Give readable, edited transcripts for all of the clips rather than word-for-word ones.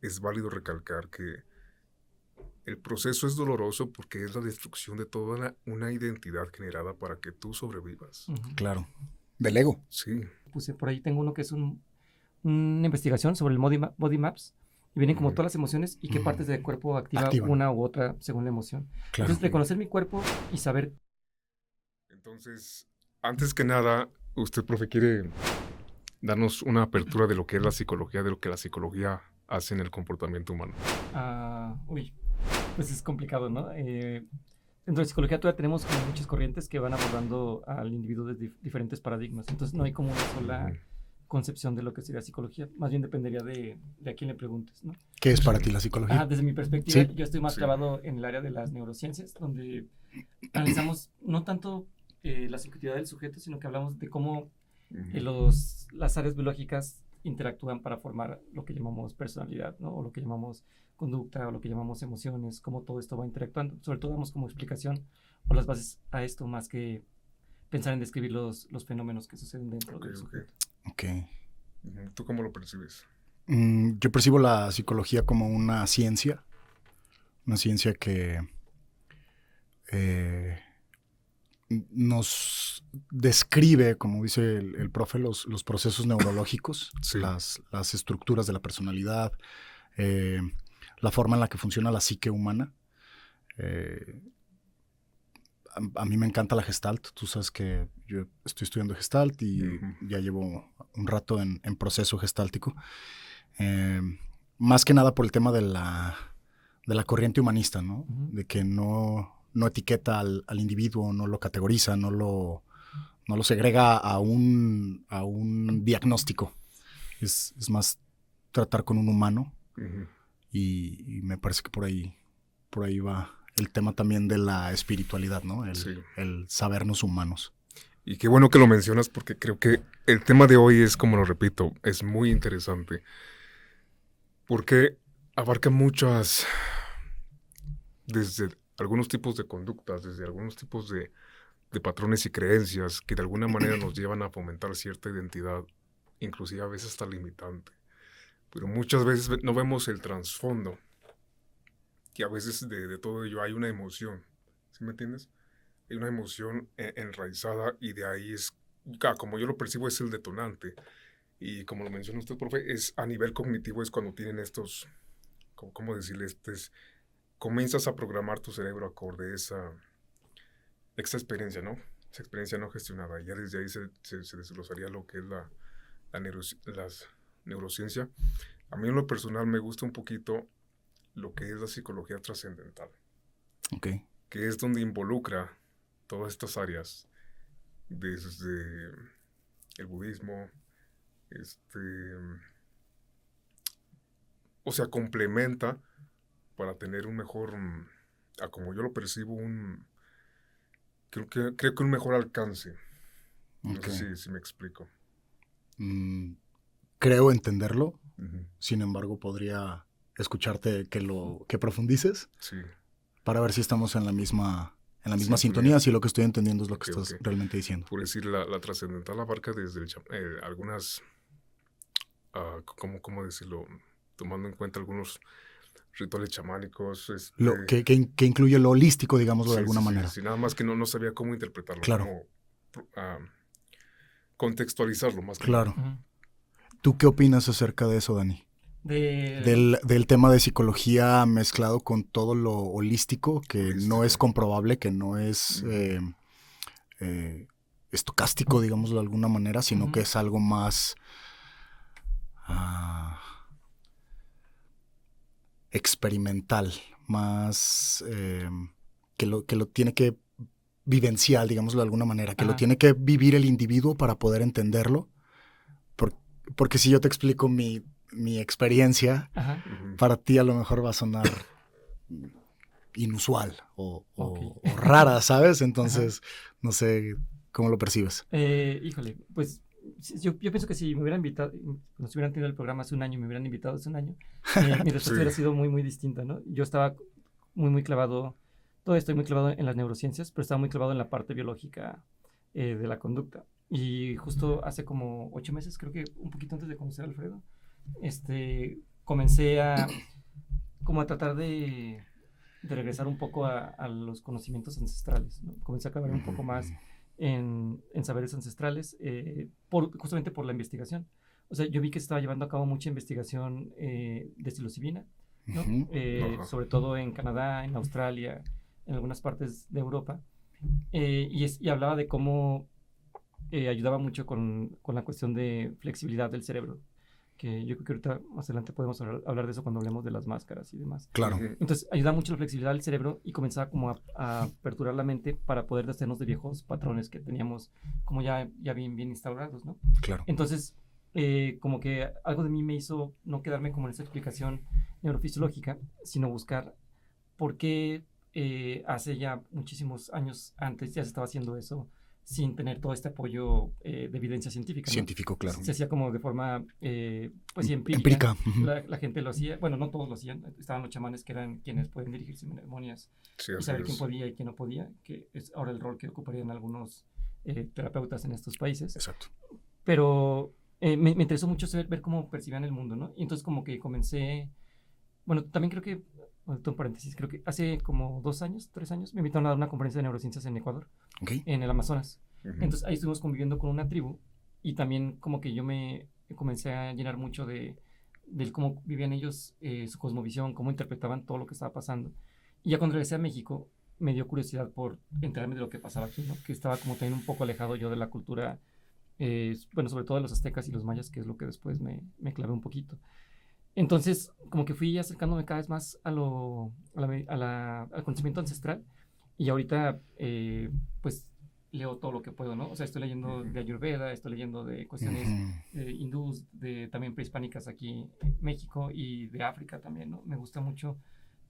Es válido recalcar que el proceso es doloroso porque es la destrucción de toda una identidad generada para que tú sobrevivas. Claro. Del ego. Sí. Puse por ahí, tengo uno que es una investigación sobre el body maps y vienen como todas las emociones y qué partes del cuerpo activan una u otra según la emoción. Claro. Entonces, reconocer mi cuerpo y saber. Entonces, antes que nada, usted, profe, quiere darnos una apertura de lo que es la psicología, de lo que la psicología hace en el comportamiento humano. Pues es complicado, ¿no? Dentro de psicología todavía tenemos como muchas corrientes que van abordando al individuo desde diferentes paradigmas. Entonces no hay como una sola concepción de lo que sería psicología. Más bien dependería de a quién le preguntes, ¿no? ¿Qué es para ti la psicología? Desde mi perspectiva, ¿Sí? Yo estoy más clavado en el área de las neurociencias, donde analizamos no tanto la subjetividad del sujeto, sino que hablamos de cómo las áreas biológicas interactúan para formar lo que llamamos personalidad, ¿no? O lo que llamamos conducta, o lo que llamamos emociones, cómo todo esto va interactuando. Sobre todo damos como explicación o las bases a esto, más que pensar en describir los fenómenos que suceden dentro del sujeto. Ok. ¿Tú cómo lo percibes? Yo percibo la psicología como una ciencia que nos describe, como dice el profe, los procesos neurológicos, Sí. las estructuras de la personalidad, la forma en la que funciona la psique humana. A mí me encanta la Gestalt. Tú sabes que yo estoy estudiando Gestalt y ya llevo un rato en proceso gestáltico. Más que nada por el tema de la corriente humanista, ¿no? De que no etiqueta al individuo, no lo categoriza, no lo segrega a un diagnóstico. Es más tratar con un humano. Y me parece que por ahí va el tema también de la espiritualidad, ¿no? El sabernos humanos. Y qué bueno que lo mencionas, porque creo que el tema de hoy es, como lo repito, es muy interesante. Porque abarca muchas, desde algunos tipos de conductas, desde algunos tipos de patrones y creencias que de alguna manera nos llevan a fomentar cierta identidad, inclusive a veces hasta limitante. Pero muchas veces no vemos el trasfondo, que a veces de todo ello hay una emoción, ¿sí me entiendes? Hay una emoción enraizada y de ahí es, como yo lo percibo, es el detonante. Y como lo menciona usted, profe, es a nivel cognitivo, es cuando tienen estos, ¿cómo decirle? Comienzas a programar tu cerebro acorde a esa experiencia, ¿no? Esa experiencia no gestionada. Y ya desde ahí se desglosaría lo que es la neurociencia. A mí en lo personal me gusta un poquito lo que es la psicología trascendental. Okay. Que es donde involucra todas estas áreas, desde el budismo, o sea, complementa para tener un mejor, como yo lo percibo, creo que un mejor alcance. No sé si me explico. Creo entenderlo. Sin embargo, podría escucharte que profundices. Sí. Para ver si estamos en la misma sintonía, si lo que estoy entendiendo es lo que estás realmente diciendo. Por decir, la trascendental abarca desde algunas, ¿cómo decirlo? Tomando en cuenta algunos rituales chamánicos. Que incluye lo holístico, digámoslo de alguna manera. Sí, nada más que no sabía cómo interpretarlo. Claro. Cómo contextualizarlo más que claro. Nada. ¿Tú qué opinas acerca de eso, Dani? Del tema de psicología mezclado con todo lo holístico, que no es comprobable, que no es estocástico, digámoslo de alguna manera, sino que es algo más experimental, más que lo tiene que vivenciar, digámoslo de alguna manera, que lo tiene que vivir el individuo para poder entenderlo, porque si yo te explico mi experiencia, para ti a lo mejor va a sonar inusual o rara, ¿sabes? Entonces, no sé cómo lo percibes. Híjole, pues yo pienso que si me hubieran invitado, nos hubieran tenido el programa hace un año, me hubieran invitado hace un año, mi respuesta hubiera sido muy, muy distinta, ¿no? Yo estaba muy, muy clavado, todavía estoy muy clavado en las neurociencias, pero estaba muy clavado en la parte biológica de la conducta. Y justo hace como 8 meses, creo que un poquito antes de conocer a Alfredo, comencé a tratar de regresar un poco a los conocimientos ancestrales, ¿no? Comencé a clavar un poco más en saberes ancestrales, justamente por la investigación. O sea, yo vi que se estaba llevando a cabo mucha investigación de psilocibina, ¿no? Sobre todo en Canadá, en Australia, en algunas partes de Europa, y hablaba de cómo ayudaba mucho con la cuestión de flexibilidad del cerebro, que yo creo que ahorita más adelante podemos hablar de eso cuando hablemos de las máscaras y demás. Claro. Entonces, ayuda mucho la flexibilidad del cerebro y comenzaba como a aperturar la mente para poder deshacernos de viejos patrones que teníamos como ya bien instaurados, ¿no? Claro. Entonces, como que algo de mí me hizo no quedarme como en esa explicación neurofisiológica, sino buscar por qué hace ya muchísimos años antes ya se estaba haciendo eso sin tener todo este apoyo de evidencia científica, ¿no? Científico, claro. Se hacía como de forma, pues sí, empírica. La gente lo hacía, bueno, no todos lo hacían, estaban los chamanes que eran quienes pueden dirigir ceremonias y saber quién podía y quién no podía, que es ahora el rol que ocuparían algunos terapeutas en estos países. Exacto. Pero me interesó mucho ver cómo percibían el mundo, ¿no? Y entonces como que comencé, bueno, también creo que, un paréntesis, creo que hace como 2 años, 3 años, me invitaron a dar una conferencia de neurociencias en Ecuador, en el Amazonas. Entonces ahí estuvimos conviviendo con una tribu y también como que yo me comencé a llenar mucho de cómo vivían ellos, su cosmovisión, cómo interpretaban todo lo que estaba pasando. Y ya cuando regresé a México me dio curiosidad por enterarme de lo que pasaba aquí, ¿no? Que estaba como también un poco alejado yo de la cultura, bueno, sobre todo de los aztecas y los mayas, que es lo que después me clavé un poquito. Entonces, como que fui acercándome cada vez más al conocimiento ancestral y ahorita, pues, leo todo lo que puedo, ¿no? O sea, estoy leyendo de Ayurveda, estoy leyendo de cuestiones hindús, también prehispánicas aquí en México y de África también, ¿no? Me gusta mucho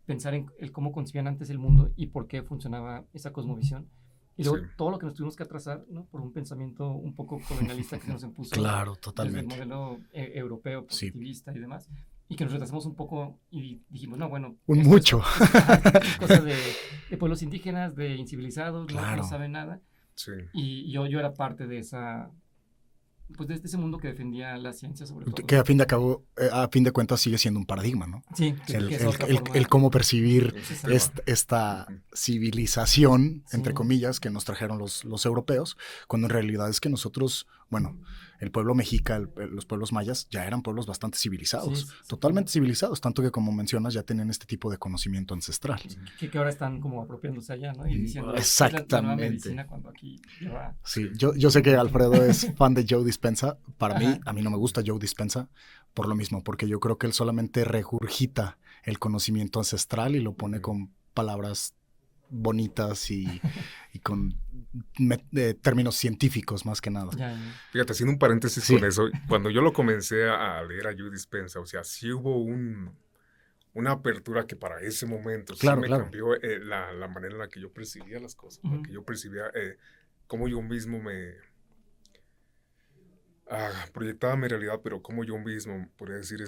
pensar en cómo concibían antes el mundo y por qué funcionaba esa cosmovisión. Y luego todo lo que nos tuvimos que atrasar, ¿no? Por un pensamiento un poco colonialista que se nos impuso. Claro, totalmente. Desde el modelo europeo, positivista y demás. Y que nos retrasamos un poco y dijimos, no, bueno. Mucho. Es cosa de pueblos indígenas, de incivilizados, claro. no saben nada. Sí. Y yo era parte de esa, pues de ese mundo que defendía la ciencia sobre todo. Que a fin de cuentas sigue siendo un paradigma, ¿no? Sí. El cómo percibir esta civilización, entre comillas, que nos trajeron los europeos, cuando en realidad es que nosotros, bueno, el pueblo mexica, los pueblos mayas, ya eran pueblos bastante civilizados, totalmente civilizados, tanto que como mencionas, ya tenían este tipo de conocimiento ancestral. Que ahora están como apropiándose allá, ¿no? Y diciendo, exactamente. La nueva medicina cuando aquí lleva... Sí, yo sé que Alfredo es fan de Joe Dispenza. Para mí, a mí no me gusta Joe Dispenza por lo mismo, porque yo creo que él solamente regurgita el conocimiento ancestral y lo pone con palabras bonitas y con términos científicos más que nada. Fíjate, haciendo un paréntesis con eso, cuando yo lo comencé a leer a Joe Dispenza, o sea, sí hubo una apertura que para ese momento sí me cambió la manera en la que yo percibía las cosas, la que yo percibía cómo yo mismo me proyectaba mi realidad, pero cómo yo mismo, podría decir,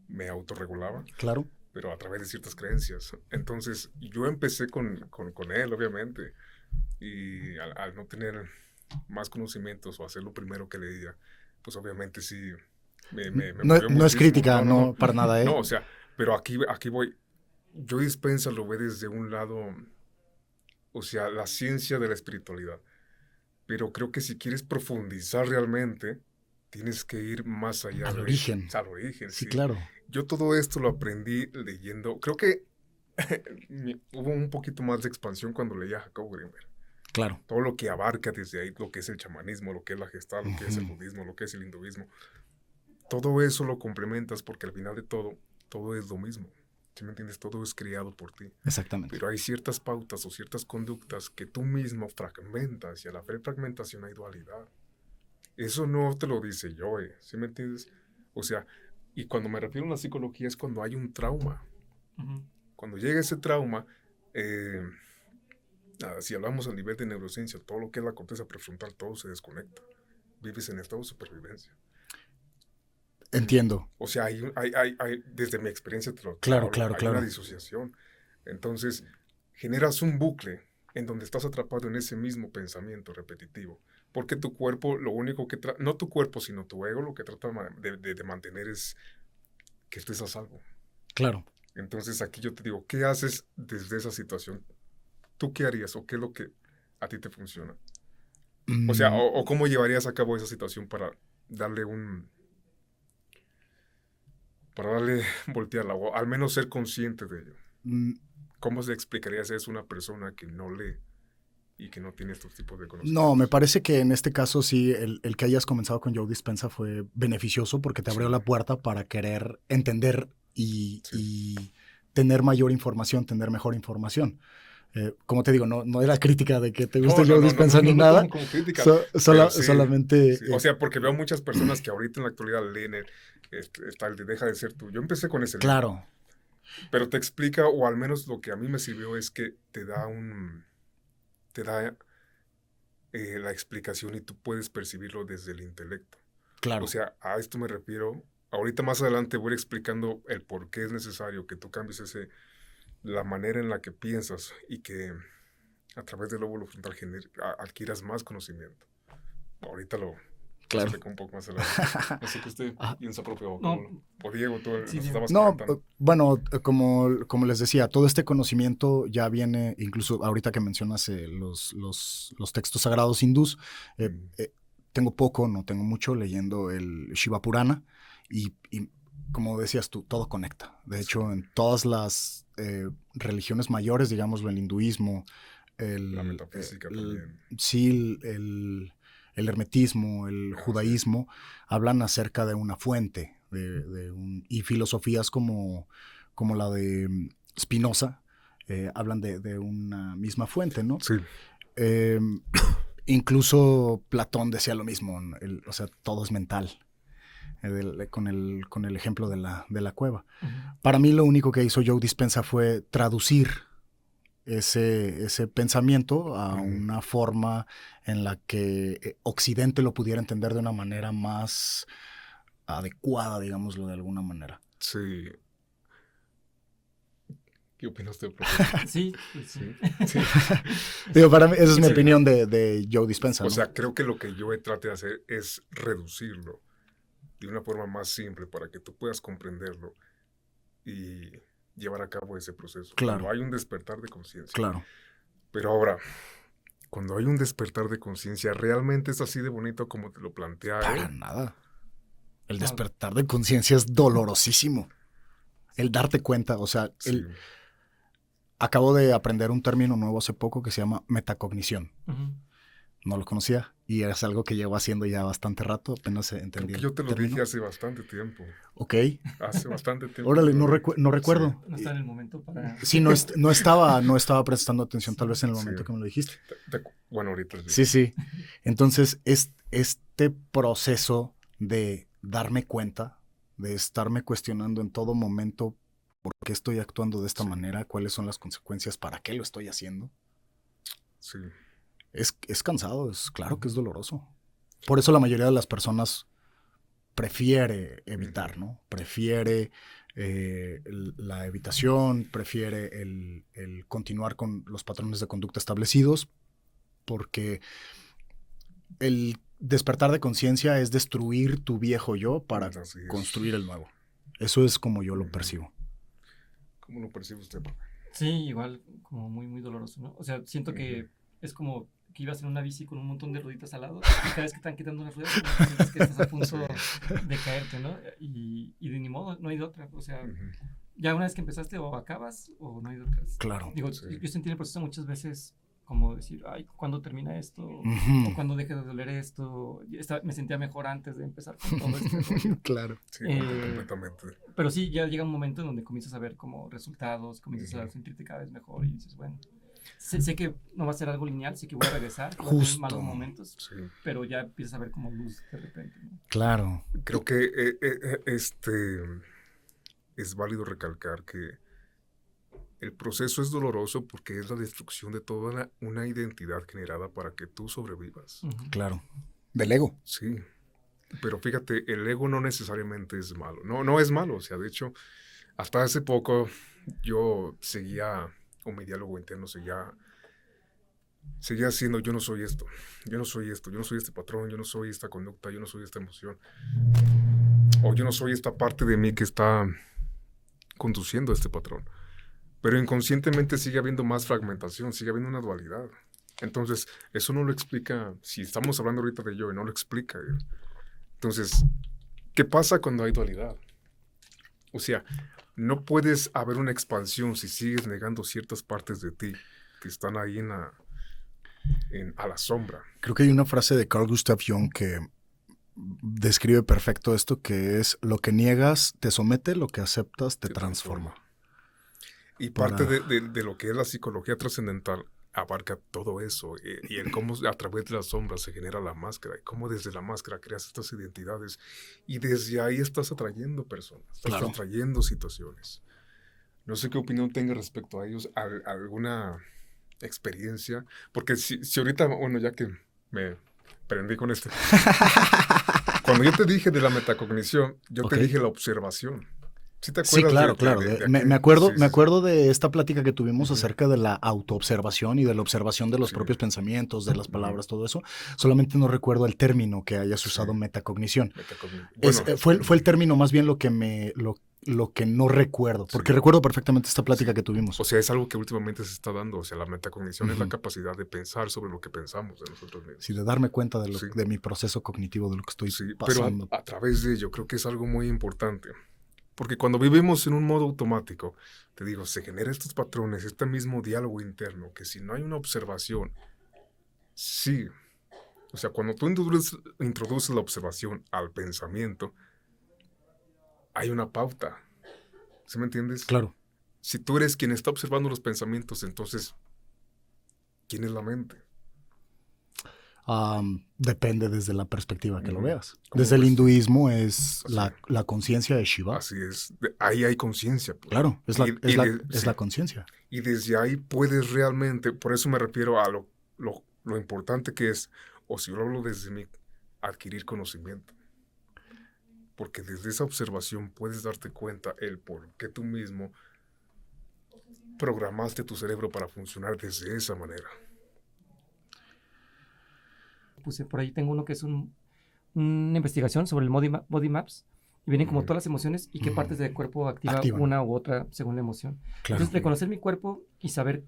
me autorregulaba. Claro. Pero a través de ciertas creencias. Entonces, yo empecé con él, obviamente, y al no tener más conocimientos o hacer lo primero que leía, pues obviamente sí me no es crítica, no, para nada, ¿eh? No, o sea, pero aquí voy. Joe Dispenza lo ve desde un lado, o sea, la ciencia de la espiritualidad. Pero creo que si quieres profundizar realmente, tienes que ir más allá. Al origen. Al origen, sí. Claro. Yo todo esto lo aprendí leyendo. Creo que hubo un poquito más de expansión cuando leía a Jacobo Grinberg. Claro. Todo lo que abarca desde ahí, lo que es el chamanismo, lo que es la gestalt, lo que es el budismo, lo que es el hinduismo. Todo eso lo complementas porque al final de todo es lo mismo. ¿Sí me entiendes? Todo es creado por ti. Exactamente. Pero hay ciertas pautas o ciertas conductas que tú mismo fragmentas y a la fragmentación hay dualidad. Eso no te lo dice yo, ¿sí me entiendes? O sea, y cuando me refiero a la psicología es cuando hay un trauma. Cuando llega ese trauma, si hablamos a nivel de neurociencia, todo lo que es la corteza prefrontal, todo se desconecta. Vives en estado de supervivencia. Entiendo. O sea, hay desde mi experiencia te lo claro, hay una disociación. Entonces, generas un bucle en donde estás atrapado en ese mismo pensamiento repetitivo. Porque tu cuerpo, lo único que no tu cuerpo, sino tu ego, lo que trata de mantener es que estés a salvo. Claro. Entonces aquí yo te digo, ¿qué haces desde esa situación? ¿Tú qué harías o qué es lo que a ti te funciona? O sea, o cómo llevarías a cabo esa situación para darle voltearla, o al menos ser consciente de ello. ¿Cómo se explicarías eso a una persona que no lee y que no tiene estos tipos de conocimientos? No, me parece que en este caso sí, el que hayas comenzado con Joe Dispenza fue beneficioso porque te abrió la puerta para querer entender y tener mayor información, tener mejor información. Como te digo, no era crítica de que te guste Joe Dispenza ni nada. Como crítica, solamente... Sí. O sea, porque veo muchas personas que ahorita en la actualidad leen está el de Deja de ser tú. Yo empecé con ese libro. Claro. Pero te explica, o al menos lo que a mí me sirvió es que te da la explicación y tú puedes percibirlo desde el intelecto. Claro. O sea, a esto me refiero. Ahorita más adelante voy explicando el por qué es necesario que tú cambies la manera en la que piensas y que a través del lóbulo frontal adquieras más conocimiento. Ahorita lo explico un poco más adelante. No sé qué usted piensa propio. O Diego, tú estabas comentando. Bueno, como les decía, todo este conocimiento ya viene, incluso ahorita que mencionas los textos sagrados hindús, tengo poco, no tengo mucho, leyendo el Shiva Purana y como decías tú, todo conecta. De hecho, en todas las religiones mayores, digámoslo, el hinduismo, la metafísica también. Sí, el hermetismo, el judaísmo, hablan acerca de una fuente, y filosofías como la de Spinoza, hablan de una misma fuente, ¿no? Sí. Incluso Platón decía lo mismo, o sea, todo es mental. Con el ejemplo de la cueva. Uh-huh. Para mí lo único que hizo Joe Dispenza fue traducir ese pensamiento a una forma en la que Occidente lo pudiera entender de una manera más adecuada, digámoslo de alguna manera. Sí. ¿Qué opinas tú? Sí. Digo, para mí, esa es mi opinión de Joe Dispenza. O sea, creo que lo que yo traté de hacer es reducirlo de una forma más simple para que tú puedas comprenderlo y llevar a cabo ese proceso. Claro. Cuando hay un despertar de conciencia. Claro. Pero ahora, cuando hay un despertar de conciencia, ¿realmente es así de bonito como te lo plantea? Para nada. El despertar de conciencia es dolorosísimo. El darte cuenta, o sea, acabo de aprender un término nuevo hace poco que se llama metacognición. Uh-huh. No lo conocía y es algo que llevo haciendo ya bastante rato, apenas entendí. Yo te lo dije hace bastante tiempo. Ok. Hace bastante tiempo. Órale, no recuerdo. Sí. No está en el momento para... Sí, no estaba prestando atención tal vez en el momento que me lo dijiste. Bueno, ahorita. Sí. Entonces, este proceso de darme cuenta, de estarme cuestionando en todo momento por qué estoy actuando de esta manera, cuáles son las consecuencias, para qué lo estoy haciendo. Sí. Es cansado, claro que es doloroso. Por eso la mayoría de las personas prefiere evitar, ¿no? Prefiere la evitación, prefiere el continuar con los patrones de conducta establecidos, porque el despertar de conciencia es destruir tu viejo yo para construir el nuevo. Eso es como yo lo percibo. ¿Cómo lo percibe usted, papá? Sí, igual, como muy, muy doloroso, ¿no? O sea, siento que es como que ibas en una bici con un montón de rueditas al lado y cada vez que están quitando las ruedas sientes que estás a punto de caerte, ¿no? Y de ni modo, no hay de otra. O sea, ya una vez que empezaste o acabas o no hay de otra. Claro. Digo, yo sentí en el proceso muchas veces como decir, ay, ¿cuándo termina esto? O ¿cuándo deje de doler esto? Me sentía mejor antes de empezar con todo esto. Claro. Sí, completamente. Pero sí, ya llega un momento en donde comienzas a ver como resultados, comienzas a sentirte cada vez mejor y dices, bueno, sé que no va a ser algo lineal, sé que voy a regresar, voy a tener malos momentos, pero ya empiezas a ver como luz de repente, ¿no? Claro. Creo que es válido recalcar que el proceso es doloroso porque es la destrucción de toda una identidad generada para que tú sobrevivas. Uh-huh. Claro. Del ego. Sí. Pero fíjate, el ego no necesariamente es malo. No es malo. O sea, de hecho, hasta hace poco yo seguía, o mi diálogo interno seguía seguía siendo yo no soy esto, yo no soy esto, yo no soy este patrón, yo no soy esta conducta, yo no soy esta emoción, o yo no soy esta parte de mí que está conduciendo a este patrón. Pero inconscientemente sigue habiendo más fragmentación, sigue habiendo una dualidad. Entonces, eso no lo explica, si estamos hablando ahorita de yo, no lo explica él. Entonces, ¿qué pasa cuando hay dualidad? O sea, no puedes haber una expansión si sigues negando ciertas partes de ti que están ahí a la sombra. Creo que hay una frase de Carl Gustav Jung que describe perfecto esto, que es: lo que niegas te somete, lo que aceptas te transforma. Y parte de lo que es la psicología trascendental abarca todo eso, y el cómo a través de las sombras se genera la máscara, y cómo desde la máscara creas estas identidades, y desde ahí estás atrayendo personas, estás atrayendo situaciones. No sé qué opinión tenga respecto a ellos, alguna experiencia, porque si ahorita, bueno, ya que me prendí con esto, cuando yo te dije de la metacognición, yo te dije la observación. ¿Sí te acuerdas? Sí, claro. Me acuerdo de esta plática que tuvimos acerca de la autoobservación y de la observación de los propios pensamientos, de las palabras, todo eso. Solamente no recuerdo el término que hayas usado, metacognición. Bueno, fue el término más bien lo que no recuerdo, porque recuerdo perfectamente esta plática que tuvimos. O sea, es algo que últimamente se está dando. O sea, la metacognición es la capacidad de pensar sobre lo que pensamos de nosotros mismos. Sí, de darme cuenta de mi proceso cognitivo, de lo que estoy pasando. Pero a través de ello creo que es algo muy importante. Porque cuando vivimos en un modo automático, te digo, se generan estos patrones, este mismo diálogo interno, que si no hay una observación, sí. O sea, cuando tú introduces la observación al pensamiento, hay una pauta. ¿Sí me entiendes? Claro. Si tú eres quien está observando los pensamientos, entonces, ¿quién es la mente? Depende desde la perspectiva que lo veas. Desde el hinduismo es la conciencia de Shiva. Así es. Ahí hay conciencia. Pues. Claro, es la conciencia. Y desde ahí puedes realmente, por eso me refiero a lo importante que es, o si yo hablo desde mí, adquirir conocimiento. Porque desde esa observación puedes darte cuenta el por qué tú mismo programaste tu cerebro para funcionar desde esa manera. Puse por ahí, tengo uno que es una investigación sobre el body maps, y vienen como todas las emociones y qué partes del cuerpo activan una u otra según la emoción. Claro. Entonces, reconocer mi cuerpo y saber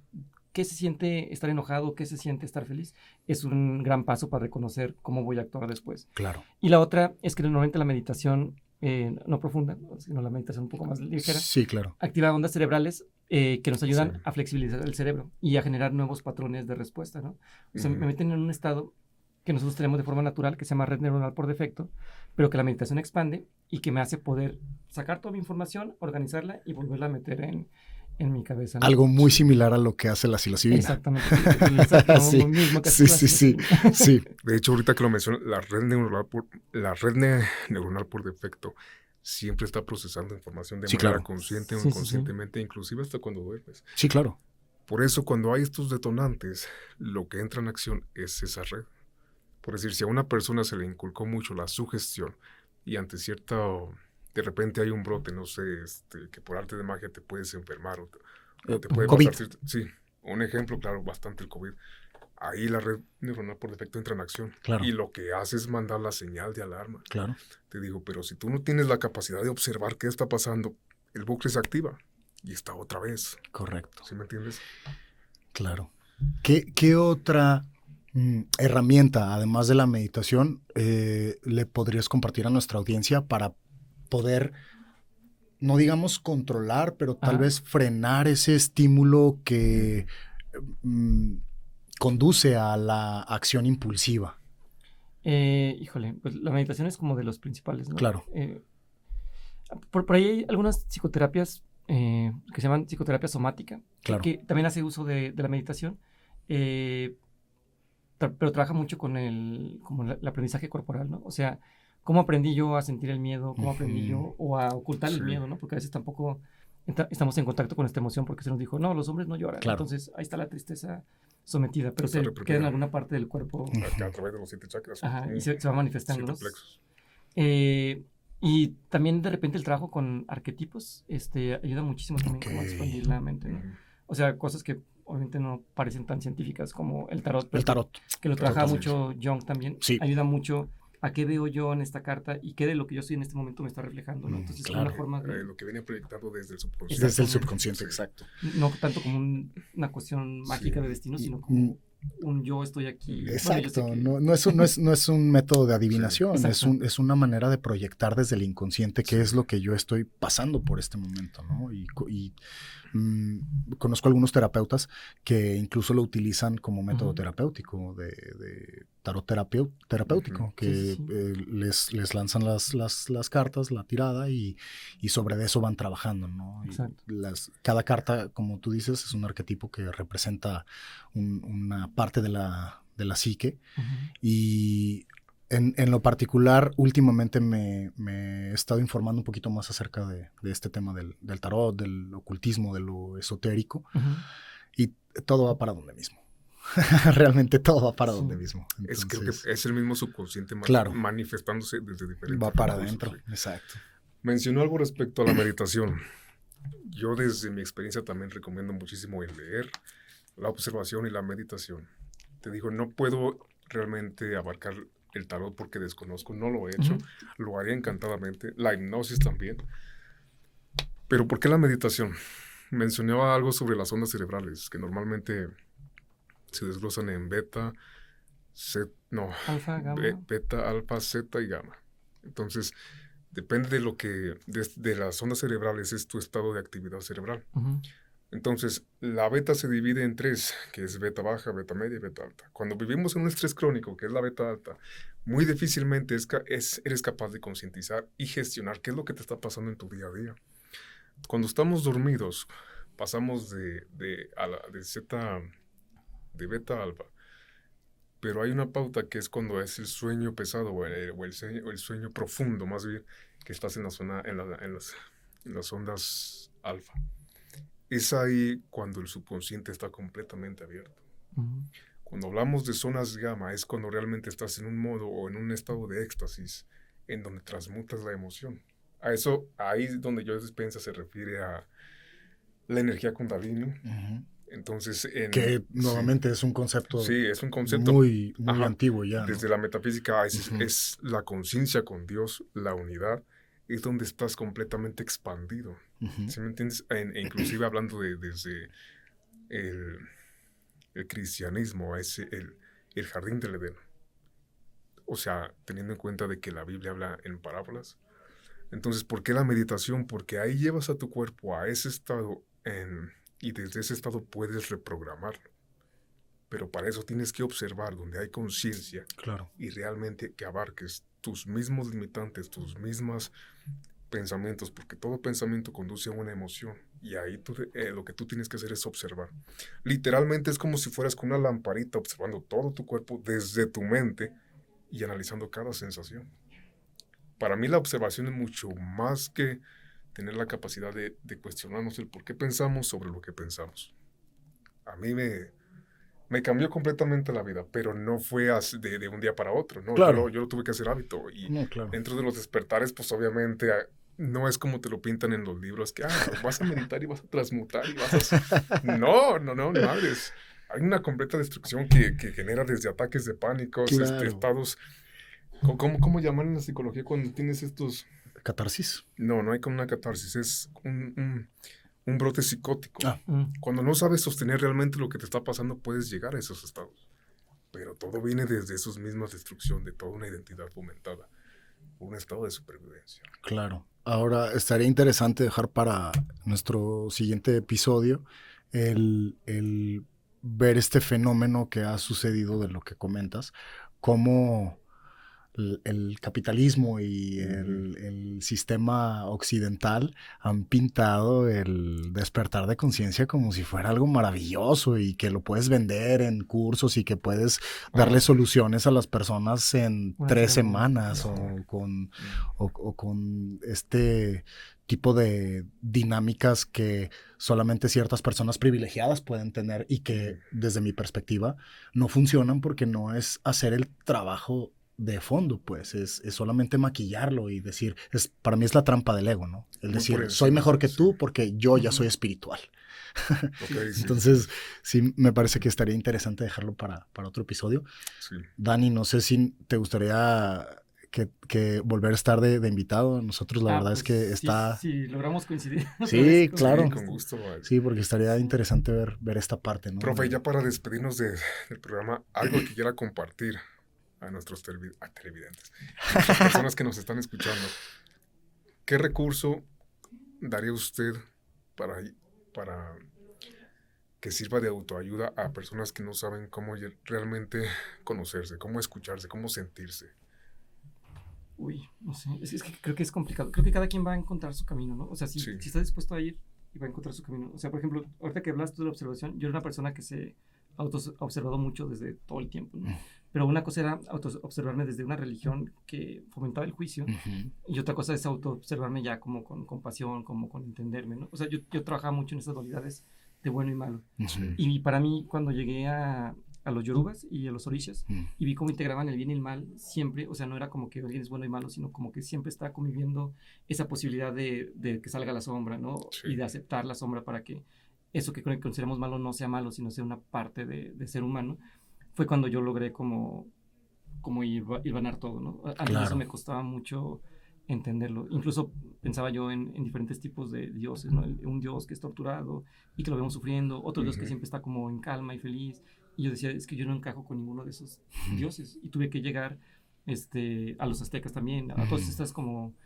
qué se siente estar enojado, qué se siente estar feliz, es un gran paso para reconocer cómo voy a actuar después. Claro. Y la otra es que normalmente la meditación, no profunda, sino la meditación un poco más ligera, sí, claro, activa ondas cerebrales que nos ayudan a flexibilizar el cerebro y a generar nuevos patrones de respuesta, ¿no? O sea, me meten en un estado que nosotros tenemos de forma natural, que se llama red neuronal por defecto, pero que la meditación expande y que me hace poder sacar toda mi información, organizarla y volverla a meter en mi cabeza, ¿no? Algo muy similar a lo que hace la psilocibina. Exactamente. Sí. De hecho, ahorita que lo menciono, la red neuronal por defecto siempre está procesando información de manera consciente o inconscientemente, inclusive hasta cuando duermes. Sí, claro. Por eso, cuando hay estos detonantes, lo que entra en acción es esa red. Por decir, si a una persona se le inculcó mucho la sugestión y ante de repente hay un brote, no sé, que por arte de magia te puedes enfermar o te puede COVID. pasar. Sí, un ejemplo, claro, bastante el COVID. Ahí la red neuronal por defecto entra en acción. Claro. Y lo que hace es mandar la señal de alarma. Claro. Te digo, pero si tú no tienes la capacidad de observar qué está pasando, el bucle se activa y está otra vez. Correcto. ¿Sí me entiendes? Claro. ¿Qué otra herramienta, además de la meditación, le podrías compartir a nuestra audiencia para poder, no digamos controlar, pero tal vez frenar ese estímulo que conduce a la acción impulsiva? Híjole, pues la meditación es como de los principales, ¿no? Claro. Por ahí hay algunas psicoterapias que se llaman psicoterapia somática, claro, que también hace uso de la meditación, pero trabaja mucho con el aprendizaje corporal, ¿no? O sea, ¿cómo aprendí yo a sentir el miedo? ¿Cómo aprendí yo o a ocultar el miedo, ¿no? Porque a veces tampoco estamos en contacto con esta emoción porque se nos dijo, no, los hombres no lloran. Claro. Entonces, ahí está la tristeza sometida, pero se queda en alguna parte del cuerpo. A través de los 7 chakras. Y se va manifestando. 7 plexos. Y también de repente el trabajo con arquetipos ayuda muchísimo también como a expandir la mente, ¿no? O sea, cosas que obviamente no parecen tan científicas como el tarot. Pero El tarot. que lo trabaja Totalmente. mucho Jung también. Sí. Ayuda mucho a qué veo yo en esta carta y qué de lo que yo soy en este momento me está reflejando, ¿no? Entonces claro. es una forma de... Lo que viene proyectado desde el subconsciente. Desde el subconsciente, Sí. exacto. No tanto como una cuestión mágica Sí. de destino, sino como un yo estoy aquí. Bueno, yo sé Exacto, que- no es un método de adivinación, Sí, es una manera de proyectar desde el inconsciente qué Sí. es lo que yo estoy pasando por este momento, ¿no? Conozco algunos terapeutas que incluso lo utilizan como método Ujú. terapéutico, de tarot terapéutico, Ujú. que Sí, sí. les lanzan las cartas, la tirada y sobre eso van trabajando, ¿no? Y Exacto. cada carta, como tú dices, es un arquetipo que representa una parte de la psique. Ujú. Y en lo particular, últimamente me he estado informando un poquito más acerca de este tema del tarot, del ocultismo, de lo esotérico, Ujú. y todo va para donde mismo. Realmente todo va para Sí. donde mismo. Creo que Entonces, es el mismo subconsciente Claro. manifestándose desde diferentes va para recursos, adentro, sí. exacto. Mencionó algo respecto a la meditación. Yo desde mi experiencia también recomiendo muchísimo el leer, la observación y la meditación. Te digo, no puedo realmente abarcar el tarot porque desconozco, no lo he hecho, Ujú. lo haría encantadamente, la hipnosis también. Pero ¿por qué la meditación? Mencionaba algo sobre las ondas cerebrales, que normalmente se desglosan en beta, Alfa, gamma. beta, alfa, zeta y gamma. Entonces, depende de lo que, de las ondas cerebrales, es tu estado de actividad cerebral. Ujú. Entonces, la beta se divide en 3, que es beta baja, beta media y beta alta. Cuando vivimos en un estrés crónico, que es la beta alta, muy difícilmente eres capaz de concientizar y gestionar qué es lo que te está pasando en tu día a día. Cuando estamos dormidos, pasamos de zeta, de beta a alfa. Pero hay una pauta que es cuando es el sueño pesado o el sueño profundo, más bien, que estás en la zona, en las ondas alfa. Es ahí cuando el subconsciente está completamente abierto. Ujú. Cuando hablamos de zonas gamma es cuando realmente estás en un modo o en un estado de éxtasis en donde transmutas la emoción. Ahí es donde Joe Dispenza se refiere a la energía kundalini. Ujú. Entonces, Que nuevamente es un concepto sí, es un concepto muy ajá, antiguo ya, ¿no? desde la metafísica Ujú. es la conciencia con Dios, la unidad, es donde estás completamente expandido. Ujú. ¿Sí me entiendes? Inclusive hablando desde el cristianismo, es el jardín del Edén. O sea, teniendo en cuenta de que la Biblia habla en parábolas. Entonces, ¿por qué la meditación? Porque ahí llevas a tu cuerpo a ese estado y desde ese estado puedes reprogramarlo. Pero para eso tienes que observar donde hay conciencia Claro. y realmente que abarques tus mismos limitantes, tus mismos pensamientos, porque todo pensamiento conduce a una emoción y ahí lo que tú tienes que hacer es observar. Literalmente es como si fueras con una lamparita observando todo tu cuerpo desde tu mente y analizando cada sensación. Para mí la observación es mucho más que tener la capacidad de cuestionarnos el por qué pensamos sobre lo que pensamos. A mí me cambió completamente la vida, pero no fue así de un día para otro, ¿no? Claro. Yo lo tuve que hacer hábito. Y No, claro. dentro de los despertares, pues obviamente no es como te lo pintan en los libros, que vas a meditar y vas a transmutar y vas a... No, madres. Hay una completa destrucción que genera desde ataques de pánicos, Claro. estados... ¿Cómo llaman en la psicología cuando tienes estos...? Catarsis. No hay como una catarsis, es un brote psicótico. Mm. Cuando no sabes sostener realmente lo que te está pasando, puedes llegar a esos estados. Pero todo viene desde esos mismas destrucción de toda una identidad fomentada, un estado de supervivencia. Claro. Ahora, estaría interesante dejar para nuestro siguiente episodio el ver este fenómeno que ha sucedido de lo que comentas, cómo el capitalismo y el sistema occidental han pintado el despertar de conciencia como si fuera algo maravilloso y que lo puedes vender en cursos y que puedes darle soluciones a las personas en 3 semanas o con este tipo de dinámicas que solamente ciertas personas privilegiadas pueden tener y que desde mi perspectiva no funcionan porque no es hacer el trabajo de fondo, pues, es solamente maquillarlo y decir, para mí es la trampa del ego, ¿no? El Muy decir, por encima, soy mejor que tú sí. porque yo ya soy espiritual. Ok, sí. Entonces, sí, me parece que estaría interesante dejarlo para otro episodio. Sí. Dani, no sé si te gustaría que volver a estar de invitado. Nosotros la verdad Pues, es que está... sí, logramos coincidir. otra Sí, vez, claro. Sí, gusto. con gusto. Sí, porque estaría interesante ver esta parte, ¿no? Profe, ya para despedirnos del programa, algo que quiera compartir a nuestros televidentes, a las personas que nos están escuchando. ¿Qué recurso daría usted para que sirva de autoayuda a personas que no saben cómo realmente conocerse, cómo escucharse, cómo sentirse? Uy, no sé, es que creo que es complicado. Creo que cada quien va a encontrar su camino, ¿no? O sea, si está dispuesto a ir y va a encontrar su camino. O sea, por ejemplo, ahorita que hablas tú de la observación, yo era una persona que se auto-observado mucho desde todo el tiempo, ¿no? Pero una cosa era auto-observarme desde una religión que fomentaba el juicio, y otra cosa es auto-observarme ya como con compasión, como con entenderme, ¿no? O sea, yo trabajaba mucho en esas dualidades de bueno y malo. Y para mí, cuando llegué a los yorubas y a los orishas, y vi cómo integraban el bien y el mal siempre, o sea, no era como que alguien es bueno y malo, sino como que siempre está conviviendo esa posibilidad de que salga la sombra, ¿no? Sí. Y de aceptar la sombra para que eso que consideramos malo no sea malo, sino sea una parte de ser humano. Fue cuando yo logré como hilvanar todo, ¿no? A mí eso me costaba mucho entenderlo. Incluso pensaba yo en diferentes tipos de dioses, ¿no? Un dios que es torturado y que lo vemos sufriendo, otro dios que siempre está como en calma y feliz. Y yo decía, es que yo no encajo con ninguno de esos dioses. Y tuve que llegar a los aztecas también, a todas estas como...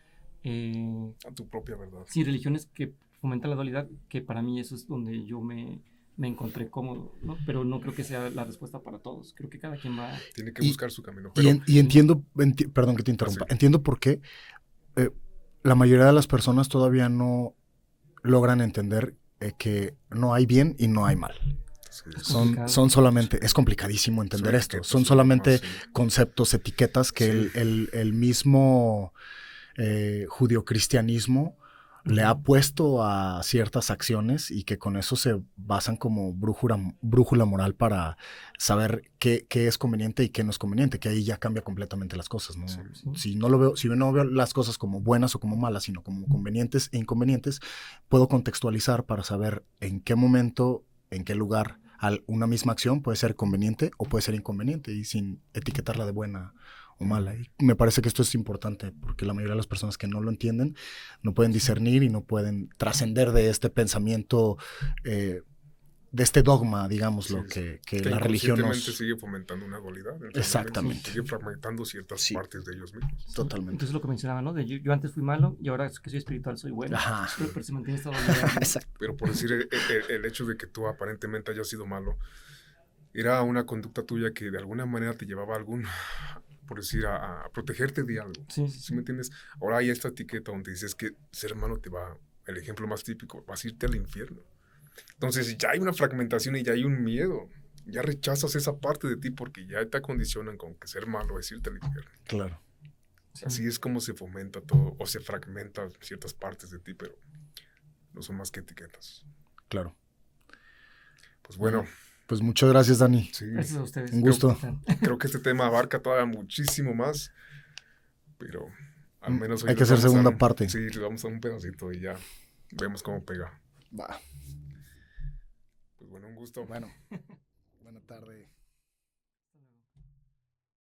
a tu propia verdad. Sí, religiones que fomentan la dualidad, que para mí eso es donde yo me encontré cómodo, ¿no? Pero no creo que sea la respuesta para todos. Creo que cada quien va... Tiene que buscar su camino. Pero... Y entiendo, perdón que te interrumpa, entiendo por qué la mayoría de las personas todavía no logran entender que no hay bien y no hay mal. Son solamente, es complicadísimo entender esto, son solamente conceptos, etiquetas que el mismo judio-cristianismo le ha puesto a ciertas acciones y que con eso se basan como brújula moral para saber qué es conveniente y qué no es conveniente, que ahí ya cambia completamente las cosas, ¿no? Si no veo las cosas como buenas o como malas, sino como convenientes e inconvenientes, puedo contextualizar para saber en qué momento, en qué lugar una misma acción puede ser conveniente o puede ser inconveniente y sin etiquetarla de buena o mala. Y me parece que esto es importante porque la mayoría de las personas que no lo entienden no pueden discernir y no pueden trascender de este pensamiento, de este dogma, digámoslo, que la religión nos... sigue fomentando una dualidad. Exactamente. Sigue fragmentando ciertas partes de ellos mismos. Totalmente. Entonces lo que mencionaba, ¿no? Yo antes fui malo y ahora que soy espiritual soy bueno. Pero se mantiene esta dualidad, ¿no? Exacto. Pero por decir, el hecho de que tú aparentemente hayas sido malo, era una conducta tuya que de alguna manera te llevaba a por decir, a protegerte de algo. ¿Sí me entiendes? Ahora hay esta etiqueta donde dices que ser malo te va, el ejemplo más típico, vas a irte al infierno. Entonces ya hay una fragmentación y ya hay un miedo. Ya rechazas esa parte de ti porque ya te acondicionan con que ser malo es irte al infierno. Claro. Así es como se fomenta todo, o se fragmenta ciertas partes de ti, pero no son más que etiquetas. Claro. Pues bueno. Pues muchas gracias, Dani. Sí. Gracias a ustedes. Un gusto. Creo que este tema abarca todavía muchísimo más, pero al menos hoy hay que hacer segunda parte. Sí, le vamos a un pedacito y ya vemos cómo pega. Va. Pues bueno, un gusto. Bueno, buena tarde.